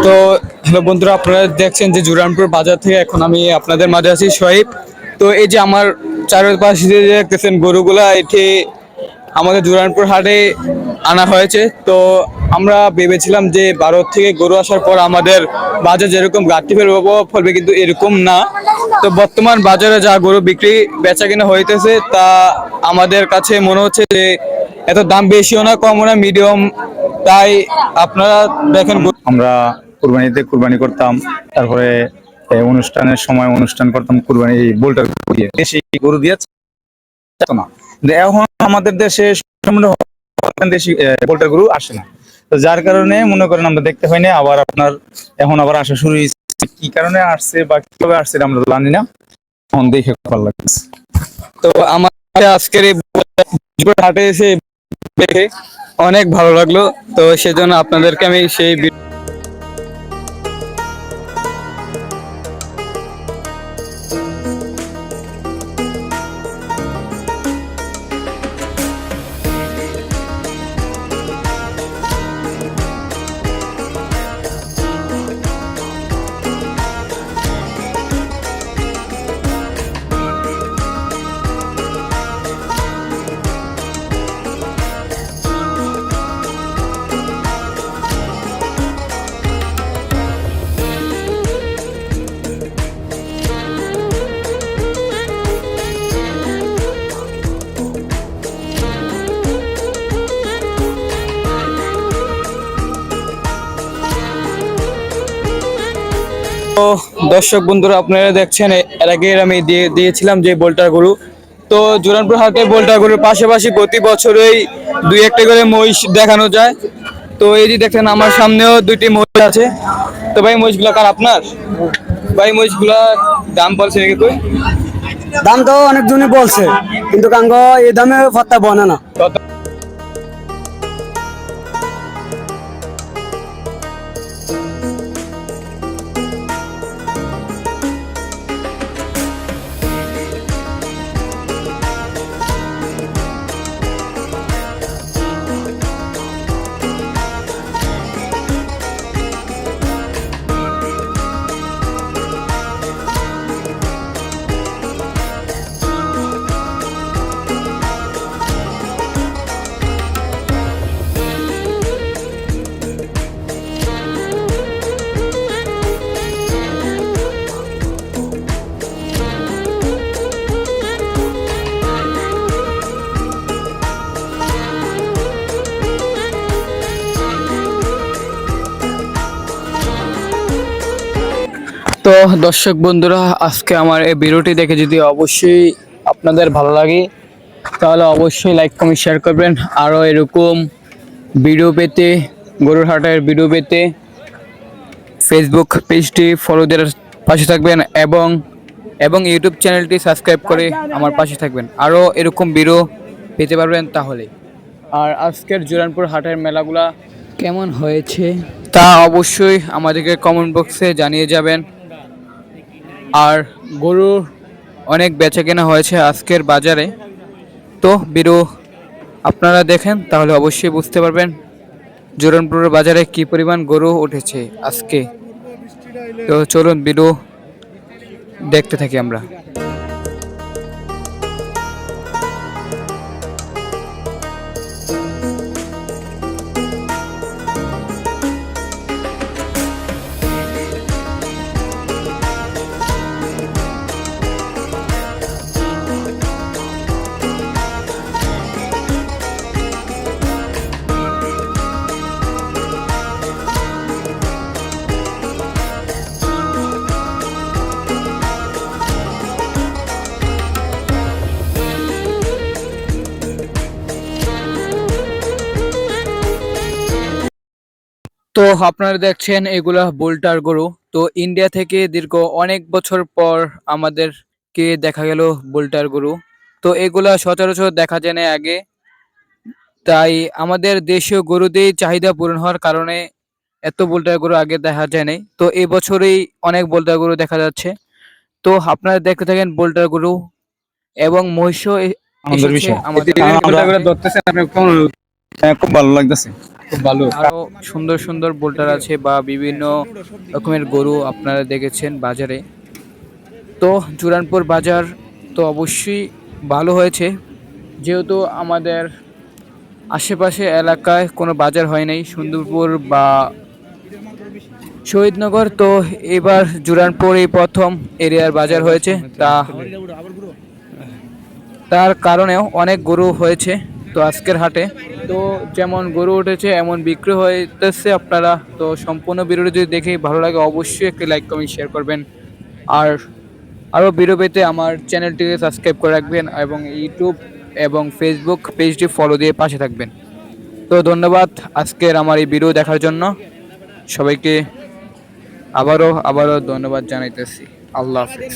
তো হ্যালো বন্ধুরা, আপনারা দেখছেন যে জুরানপুর বাজার থেকে এখন আমি আপনাদের মাঝে আছি সোহাইব। তো এই যে আমার চারপাশে যে দেখতেছেন গরুগুলা এটি আমাদের জুরানপুর হাটে আনা হয়েছে। তো আমরা ভেবেছিলাম যে ভারত থেকে গরু আসার পর আমাদের বাজার যেরকম ঘাটতি ফেলবে, কিন্তু এরকম না। তো বর্তমান বাজারে যা গরু বিক্রি বেচা কিনা হইতেছে তা আমাদের কাছে মনে হচ্ছে যে এত দাম বেশিও না কমও না, মিডিয়াম। তাই আপনারা দেখেন আমরা কুরবানিতে কুরবানি করতাম, তারপরে অনুষ্ঠানের সময় অনুষ্ঠান করতাম কুরবানি এই বোল্টার দিয়ে, দেশি গরু দিয়ে যেত না। কিন্তু এখন আমাদের দেশে দেশি বোল্টার গরু আসে না, তো যার কারণে মনে করেন আমরা দেখতে পাই না। আবার আপনার এখন আবার আসা শুরু হয়েছে, কি কারণে আসছে বা কিভাবে আসছে আমরা তো জানি না, এখন দেখে ভালো লাগছে। তো আমার আজকের এই হাটে এসে দেখে অনেক ভালো লাগলো। তো সেজন্য আপনাদেরকে আমি সেই দর্শক বন্ধুরা, আপনারা দেখছেন এর আগে আমি দিয়েছিলাম যে বোল্টার গরু। তো জোরানপুর হাটে বোল্টার গরুর পাশাপাশি প্রতি বছরই দুই একটা করে মহিষ দেখানো যায়। তো এই যে দেখেন আমার সামনেও দুইটি মহিষ আছে। তো ভাই, মহিষগুলা কার আপনার? ভাই, মহিষগুলা দাম বলছে নাকি? কই দাম তো অনেকজনই বলছে, কিন্তু কাঙ্গ এই দামে ফাত্তা বনে না। তো দর্শক বন্ধুরা, আজকে আমার এই ভিডিওটি দেখে যদি অবশ্যই আপনাদের ভালো লাগে তাহলে অবশ্যই লাইক কমেন্ট শেয়ার করবেন। আরও এরকম ভিডিও পেতে, গরুর হাটের ভিডিও পেতে ফেসবুক পেজটি ফলো দেওয়ার পাশে থাকবেন এবং ইউটিউব চ্যানেলটি সাবস্ক্রাইব করে আমার পাশে থাকবেন। আরও এরকম ভিডিও পেতে পারবেন তাহলে। আর আজকের জোরানপুর হাটের মেলাগুলা কেমন হয়েছে তা অবশ্যই আমাদেরকে কমেন্ট বক্সে জানিয়ে যাবেন। আর গরুর অনেক বেচা কেনা হয়েছে আজকের বাজারে। তো ভিডিও আপনারা দেখেন তাহলে অবশ্যই বুঝতে পারবেন জোরানপুর বাজারে কি পরিমাণ গরু উঠেছে আজকে। তো চলুন ভিডিও দেখতে থাকি আমরা। তো আপনারা দেখছেন এগুলা বোল্টার গরু। তো ইন্ডিয়া থেকে দীর্ঘ অনেক বছর পর আমাদেরকে দেখা গেল বোল্টার গরু। তো এগুলা সচরাচর দেখা যায় না আগে, তাই আমাদের দেশীয় গরুতেই চাহিদা পূরণ হওয়ার কারণে এত বোল্টার গরু আগে দেখা যায় নাই। তো এই বছরেই অনেক বোল্টার গরু দেখা যাচ্ছে। তো আপনারা দেখতে থাকেন বোল্টার গরু এবং মহিষও আমাদের এসেছে বিষয় আমাদের। আমরা ধরতেছেন আপনি কেমন? হ্যাঁ, খুব ভালো লাগতেছে। খুব ভালো। আরো সুন্দর সুন্দর বোল্টার আছে বা বিভিন্ন রকমের গরু আপনারা দেখেছেন বাজারে। তো জুরানপুর বাজার তো অবশ্যই ভালো হয়েছে, যেহেতু আমাদের আশেপাশে এলাকায় কোনো বাজার হয় নাই, সুন্দরপুর বা শহীদনগর, তো এবার জুরানপুর এই প্রথম এরিয়ার বাজার হয়েছে। তার কারণেও অনেক গরু হয়েছে তো আজকের হাটে। তো যেমন গরু উঠেছে এমন বিক্রি হইতেছে আপনারা। তো সম্পূর্ণ ভিডিওটি যদি দেখে ভালো লাগে অবশ্যই একটি লাইক কমেন্ট শেয়ার করবেন, আর আরও ভিডিও পেতে আমার চ্যানেলটিকে সাবস্ক্রাইব করে রাখবেন এবং ইউটিউব এবং ফেসবুক পেজটি ফলো দিয়ে পাশে থাকবেন। তো ধন্যবাদ আজকের আমার এই ভিডিও দেখার জন্য। সবাইকে আবারও ধন্যবাদ জানাইতেছি। আল্লাহ হাফেজ।